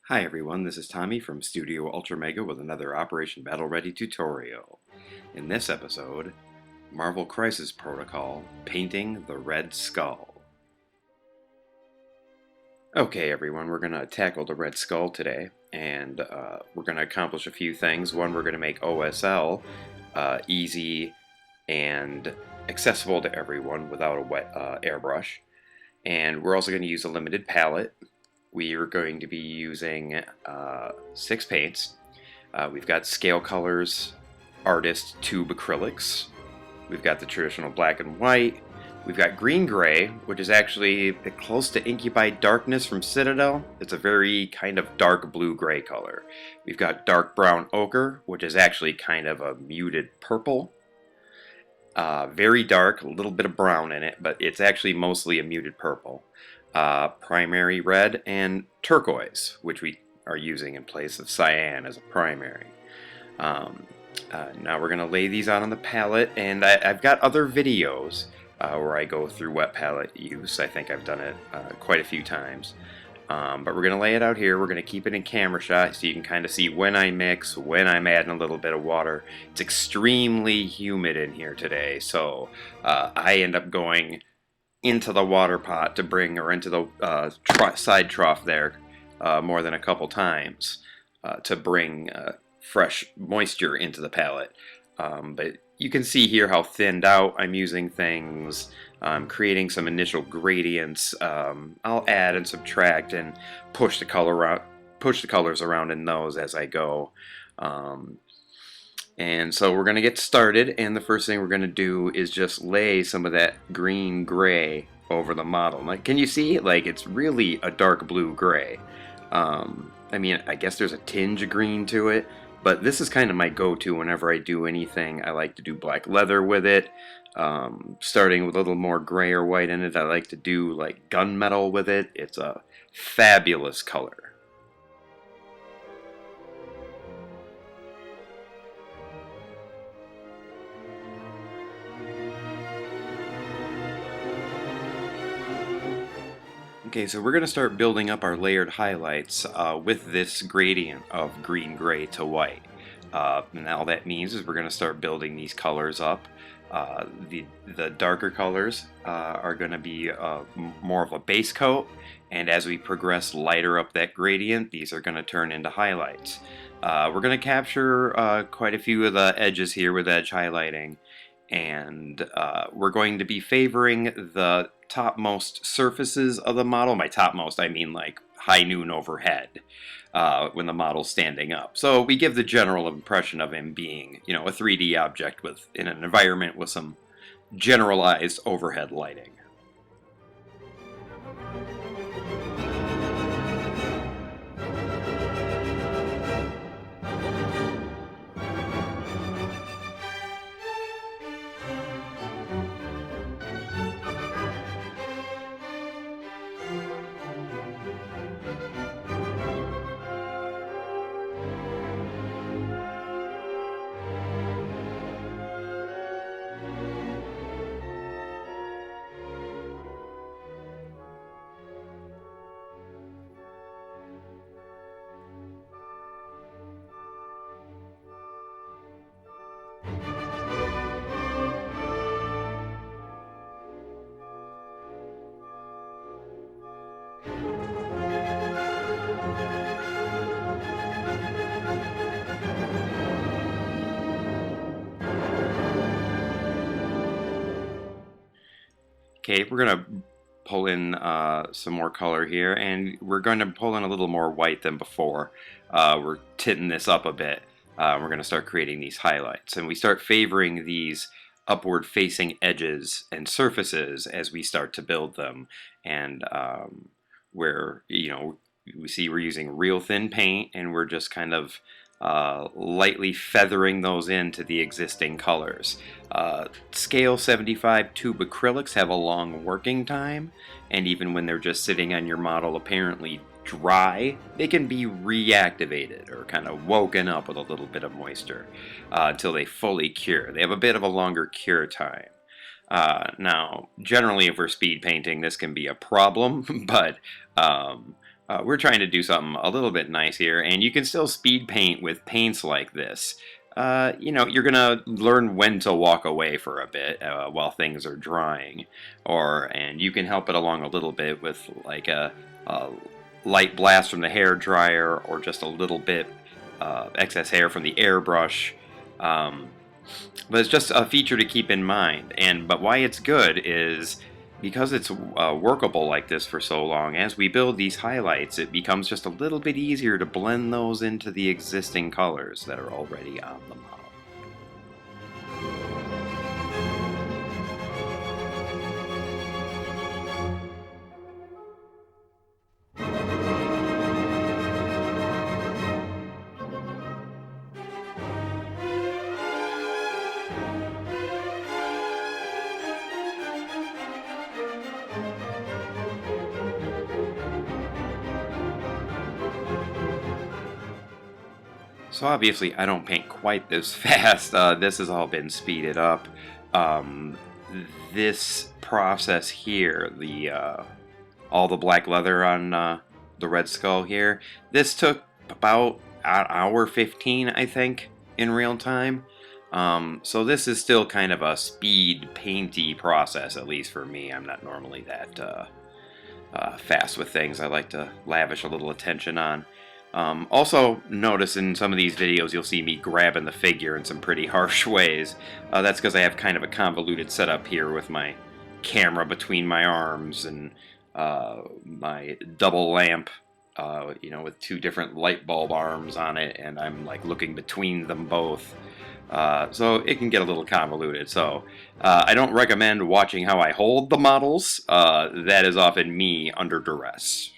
Hi everyone, this is Tommy from Studio Ultra Mega with another Operation Battle Ready tutorial. In this episode, Marvel Crisis Protocol, Painting the Red Skull. Okay everyone, we're going to tackle the Red Skull today, and we're going to accomplish a few things. One, we're going to make OSL easy and accessible to everyone without a wet airbrush. And we're also going to use a limited palette. We are going to be using 6 paints. We've got Scale Colors, Artist Tube Acrylics. We've got the traditional black and white. We've got Green Gray, which is actually close to Incubi Darkness from Citadel. It's a very kind of dark blue-gray color. We've got Dark Brown Ochre, which is actually kind of a muted purple. Very dark, a little bit of brown in it, but it's actually mostly a muted purple. Primary Red, and Turquoise, which we are using in place of Cyan as a primary. Now we're going to lay these out on the palette, and I've got other videos where I go through wet palette use. I think I've done it quite a few times. But we're going to lay it out here. We're going to keep it in camera shot so you can kind of see when I mix, when I'm adding a little bit of water. It's extremely humid in here today, so I end up going into the water pot to bring, or into the side trough there more than a couple times to bring fresh moisture into the palette. But you can see here how thinned out I'm using things. I'm creating some initial gradients. I'll add and subtract and push the colors around in those as I go. And so we're going to get started, and the first thing we're going to do is just lay some of that green gray over the model. Like, can you see? Like, it's really a dark blue gray. I mean, I guess there's a tinge of green to it, but this is kind of my go-to whenever I do anything. I like to do black leather with it, starting with a little more gray or white in it. I like to do like gunmetal with it. It's a fabulous color. Okay, so we're going to start building up our layered highlights with this gradient of green gray to white. And all that means is we're going to start building these colors up. The darker colors are going to be more of a base coat, and as we progress lighter up that gradient, these are going to turn into highlights. We're going to capture quite a few of the edges here with edge highlighting, and we're going to be favoring the topmost surfaces of the model. By topmost, I mean like high noon overhead when the model's standing up. So we give the general impression of him being, you know, a 3D object in an environment with some generalized overhead lighting. Okay, we're going to pull in some more color here, and we're going to pull in a little more white than before. We're tinting this up a bit. We're going to start creating these highlights, and we start favoring these upward facing edges and surfaces as we start to build them. And where, you know, we see we're using real thin paint, and we're just kind of lightly feathering those into the existing colors. Scale 75 tube acrylics have a long working time, and even when they're just sitting on your model apparently dry, they can be reactivated or kind of woken up with a little bit of moisture until they fully cure. They have a bit of a longer cure time. Now, generally if we're speed painting, this can be a problem, but We're trying to do something a little bit nice here, and you can still speed paint with paints like this. You know, you're gonna learn when to walk away for a bit while things are drying, and you can help it along a little bit with like a light blast from the hair dryer, or just a little bit excess hair from the airbrush. Um, but it's just a feature to keep in mind. But why it's good is because it's workable like this for so long. As we build these highlights, it becomes just a little bit easier to blend those into the existing colors that are already on the model. So obviously I don't paint quite this fast. This has all been speeded up. Um, this process here, the all the black leather on the red skull here, this took about an hour 15, I think, in real time. So this is still kind of a speed painty process, at least for me. I'm not normally that fast with things. I like to lavish a little attention on. Also, notice in some of these videos you'll see me grabbing the figure in some pretty harsh ways. That's because I have kind of a convoluted setup here with my camera between my arms and my double lamp, you know, with two different light bulb arms on it, and I'm like looking between them both. So it can get a little convoluted. So I don't recommend watching how I hold the models. That is often me under duress.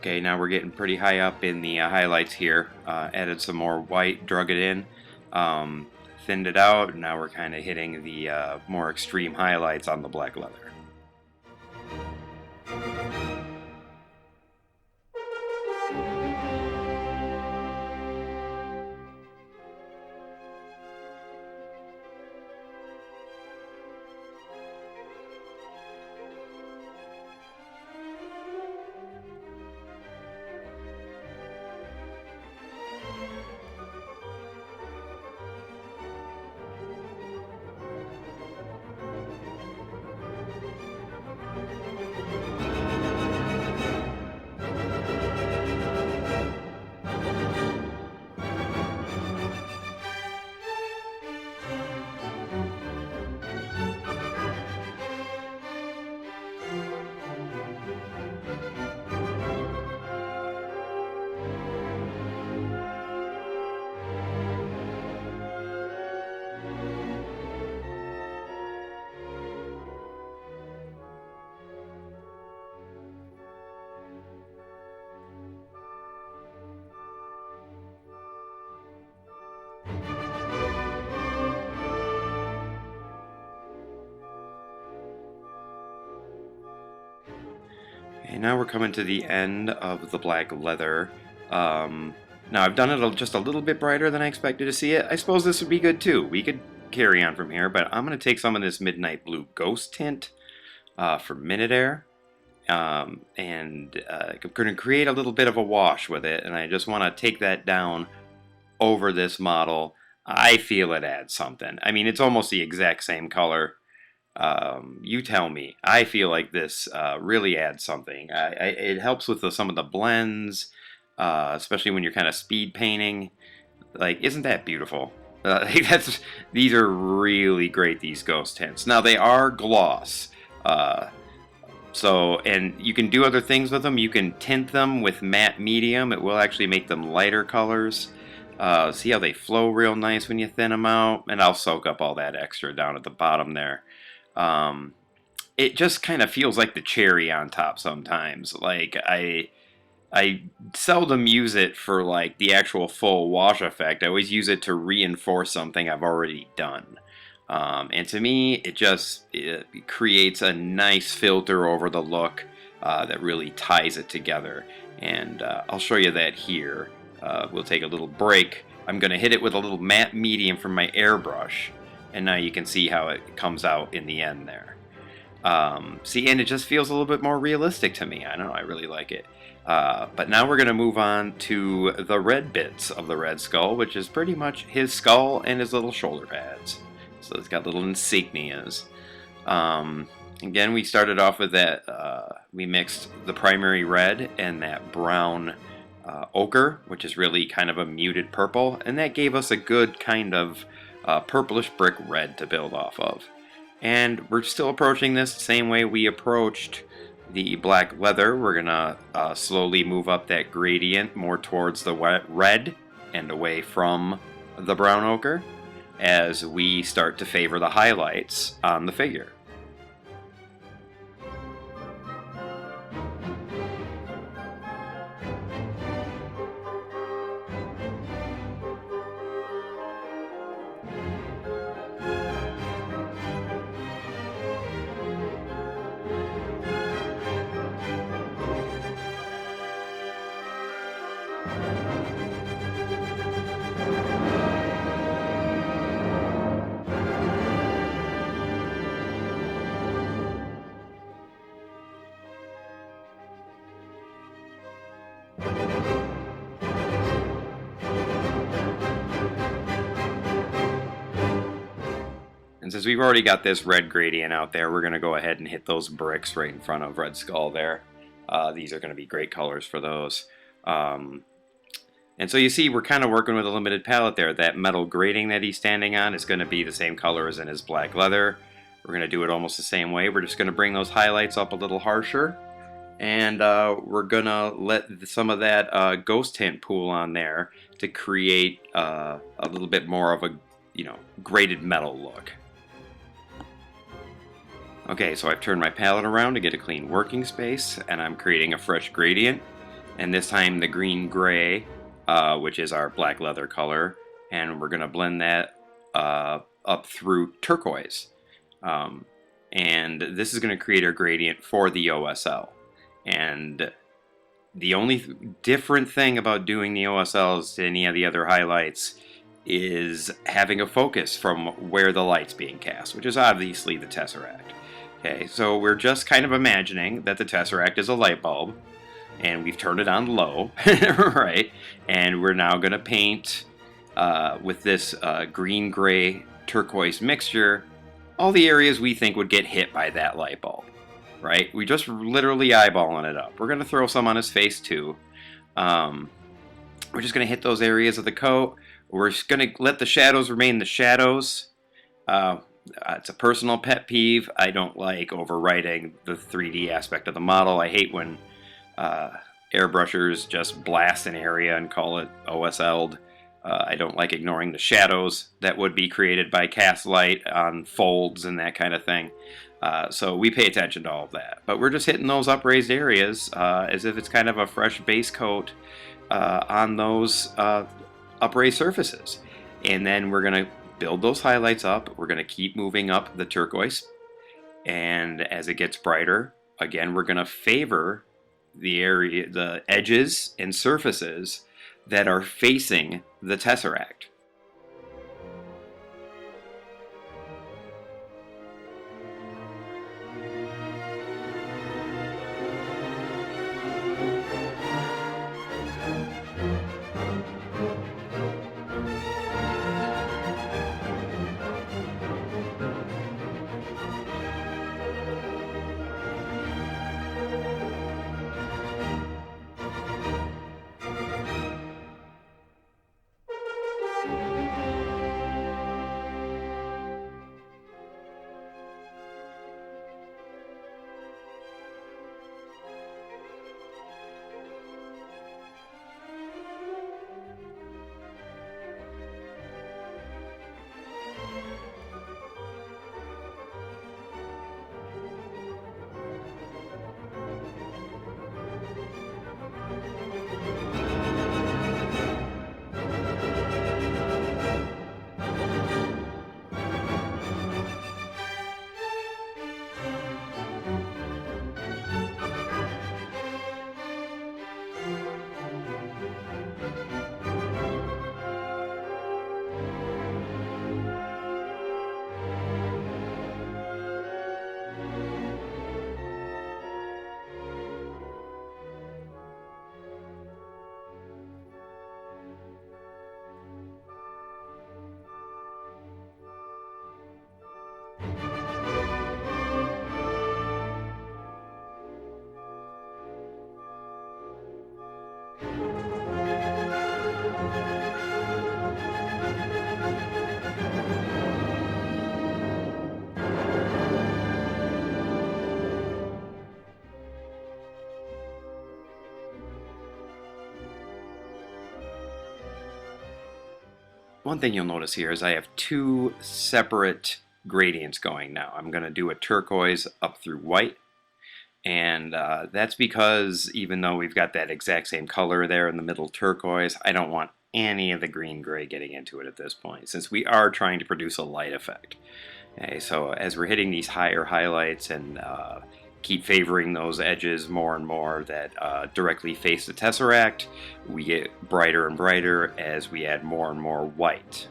Okay, now we're getting pretty high up in the highlights here. Added some more white, drug it in, thinned it out, and now we're kind of hitting the more extreme highlights on the black leather. And now we're coming to the end of the black leather. Now I've done it just a little bit brighter than I expected to see it. I suppose this would be good too. We could carry on from here, but I'm going to take some of this Midnight Blue Ghost tint for Miniataire. I'm going to create a little bit of a wash with it, and I just want to take that down over this model. I feel it adds something. I mean, it's almost the exact same color. You tell me. I feel like this really adds something. It helps with some of the blends, especially when you're kind of speed painting. Like, isn't that beautiful? These are really great, these ghost tints. Now, they are gloss. And you can do other things with them. You can tint them with matte medium. It will actually make them lighter colors. See how they flow real nice when you thin them out? And I'll soak up all that extra down at the bottom there. It just kind of feels like the cherry on top sometimes. Like, I seldom use it for, like, the actual full wash effect. I always use it to reinforce something I've already done. And to me, it creates a nice filter over the look that really ties it together. And I'll show you that here. We'll take a little break. I'm going to hit it with a little matte medium from my airbrush. And now you can see how it comes out in the end there. See, and it just feels a little bit more realistic to me. I don't know, I really like it. But now we're going to move on to the red bits of the Red Skull, which is pretty much his skull and his little shoulder pads. So it's got little insignias. Again, we started off with that, we mixed the primary red and that brown ochre, which is really kind of a muted purple, and that gave us a good kind of purplish brick red to build off of. And we're still approaching this the same way we approached the black leather. We're gonna slowly move up that gradient more towards the red and away from the brown ochre as we start to favor the highlights on the figure. And since we've already got this red gradient out there, we're going to go ahead and hit those bricks right in front of Red Skull there. These are going to be great colors for those. And so you see we're kind of working with a limited palette there. That metal grating that he's standing on is going to be the same color as in his black leather. We're going to do it almost the same way. We're just going to bring those highlights up a little harsher. And we're going to let some of that ghost tint pool on there to create a little bit more of a, graded metal look. Okay, so I've turned my palette around to get a clean working space, and I'm creating a fresh gradient. And this time the green-gray, which is our black leather color, and we're going to blend that up through turquoise. And this is going to create our gradient for the OSL. And the only different thing about doing the OSLs to any of the other highlights is having a focus from where the light's being cast, which is obviously the Tesseract. Okay, so we're just kind of imagining that the Tesseract is a light bulb, and we've turned it on low, right? And we're now going to paint with this green-gray turquoise mixture all the areas we think would get hit by that light bulb, right? We just literally eyeballing it up. We're going to throw some on his face too. We're just going to hit those areas of the coat. We're just going to let the shadows remain the shadows. It's a personal pet peeve. I don't like overwriting the 3D aspect of the model. I hate when airbrushers just blast an area and call it OSL'd. I don't like ignoring the shadows that would be created by cast light on folds and that kind of thing. So we pay attention to all of that. But we're just hitting those upraised areas as if it's kind of a fresh base coat on those upraised surfaces. And then we're going to build those highlights up. We're going to keep moving up the turquoise. And as it gets brighter, again, we're going to favor the edges and surfaces that are facing the tesseract. One thing you'll notice here is I have two separate gradients going now. I'm going to do a turquoise up through white, and that's because even though we've got that exact same color there in the middle turquoise, I don't want any of the green-gray getting into it at this point, since we are trying to produce a light effect. Okay, so as we're hitting these higher highlights and keep favoring those edges more and more that directly face the tesseract, we get brighter and brighter as we add more and more white.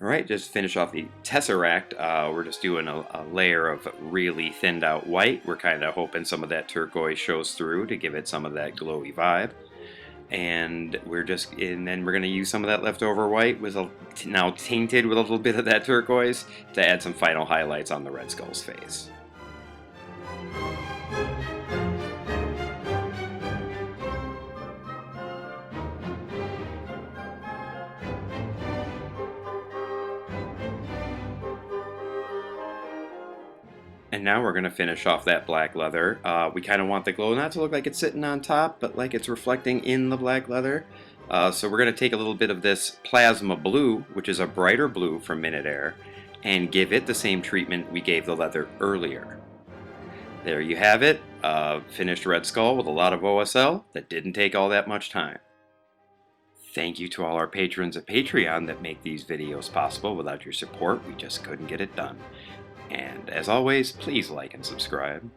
Alright, just finish off the tesseract. We're just doing a layer of really thinned out white. We're kind of hoping some of that turquoise shows through to give it some of that glowy vibe. And then we're going to use some of that leftover white, now tainted with a little bit of that turquoise, to add some final highlights on the Red Skull's face. And now we're going to finish off that black leather. We kind of want the glow not to look like it's sitting on top, but like it's reflecting in the black leather. So we're going to take a little bit of this plasma blue, which is a brighter blue from Miniataire, and give it the same treatment we gave the leather earlier. There you have it, finished Red Skull with a lot of OSL that didn't take all that much time. Thank you to all our patrons at Patreon that make these videos possible. Without your support, we just couldn't get it done. And as always, please like and subscribe.